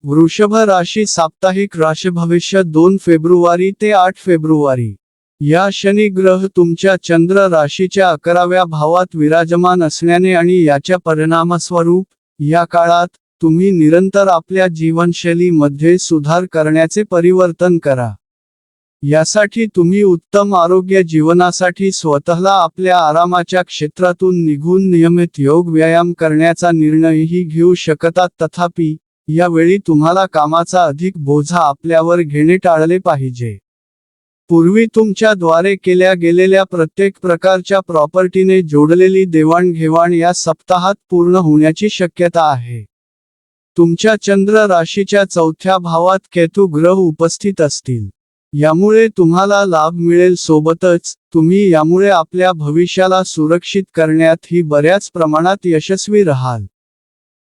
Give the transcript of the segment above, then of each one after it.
वृषभ राशी साप्ताहिक राशी भविष्य 2 फेब्रुवारी ते 8 फेब्रुवारी. या शनी ग्रह तुमच्या चंद्र राशीच्या 11व्या भावात विराजमान असण्याने आणि याच्या परिणामस्वरूप या काळात तुम्ही निरंतर आपल्या जीवनशैलीमध्ये सुधार करण्याचे परिवर्तन करा. यासाठी तुम्ही उत्तम आरोग्य जीवनासाठी स्वतःला आपल्या आरामाच्या क्षेत्रातून निघून नियमित योग व्यायाम करण्याचा निर्णयही घेऊ शकतात. तथापि, यावेळी तुम्हाला कामाचा अधिक बोझा आपल्यावर घेणे टाळले पाहिजे. पूर्वी तुमच्याद्वारे केल्या गेलेल्या प्रत्येक प्रकारच्या प्रॉपर्टीने जोडलेली देवाणघेवाण या सप्ताहात पूर्ण होण्याची शक्यता आहे. तुमच्या चंद्र राशीच्या 4थ्या भावात केतू ग्रह उपस्थित असतील. यामुळे तुम्हाला लाभ मिळेल. सोबतच तुम्ही यामुळे आपल्या भविष्याला सुरक्षित करण्यातही बऱ्याच प्रमाणात यशस्वी राहाल.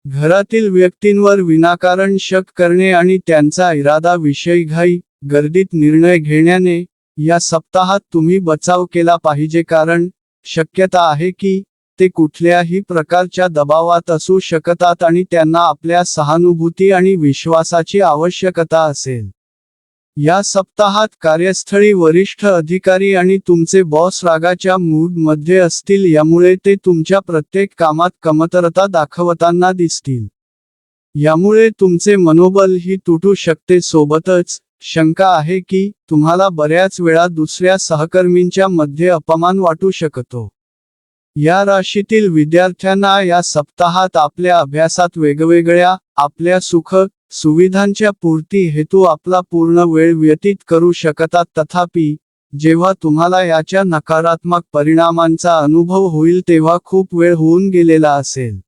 घरातील व्यक्तींवर विनाकारण शक करणे आणि त्यांचा इरादा विषयी घाई गर्दीत निर्णय घेण्याने या सप्ताहात तुम्ही बचाव केला पाहिजे, कारण शक्यता आहे की ते कुठल्याही प्रकारच्या दबावात असू शकतात आणि त्यांना आपल्या सहानुभूती आणि विश्वासाची आवश्यकता असेल. या सप्ताहात कार्यस्थळी वरिष्ठ अधिकारी आणि तुमचे बॉस रागाच्या मूड मध्ये असतील, यामुळे ते तुमच्या प्रत्येक कामात कमतरता दाखवताना दिसतील. यामुळे तुमचे मनोबलही तुटू शकते. सोबतच शंका आहे की तुम्हाला बऱ्याच वेळा दुसऱ्या सहकर्मींच्या मध्ये अपमान वाटू शकतो. या राशीतील विद्यार्थ्यांना या सप्ताहात आपल्या अभ्यासात वेगवेगळ्या आपल्या सुख सुविधांच्या पूर्ती हेतू आपला पूर्ण वेळ व्यतीत करू शकतात. तथापि, जेव्हा तुम्हाला याच्या नकारात्मक परिणामांचा अनुभव होईल तेव्हा खूप वेळ होऊन गेलेला असेल.